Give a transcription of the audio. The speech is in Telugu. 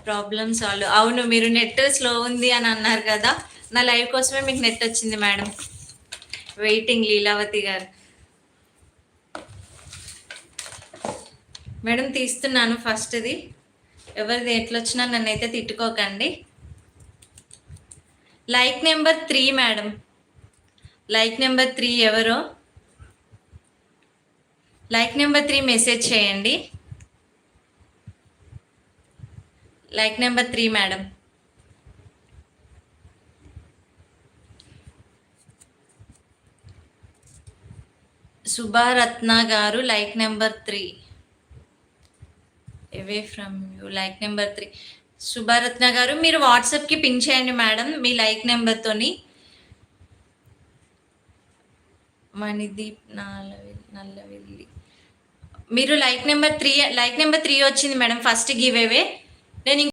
Problem solve. అవును. మీరు నెట్ స్లో ఉంది అని అన్నారు కదా! నా లైవ్ కోసమే మీకు నెట్ వచ్చింది మేడం. వెయిటింగ్ లీలావతి గారు. మేడం తీస్తున్నాను ఫస్ట్‌ది. ఎవరిది ఎట్లొచ్చినా నన్నైతే తిట్టుకోకండి. Like number 3 madam. Like number 3 ఎవరో? లైక్ నెంబర్ 3 మెసేజ్ చేయండి. Like number 3 madam. సుభారత్న గారు like number 3. Away from you like number 3. Subharatna గారు మీరు వాట్సాప్‌కి పింగ్ చేయండి మేడం మీ లైక్ నెంబర్‌తోని. మణిదీప్ నల్లవెల్లి. మీరు లైక్ నెంబర్ 3 వచ్చింది మేడం ఫస్ట్ గివ్ అవే. నేను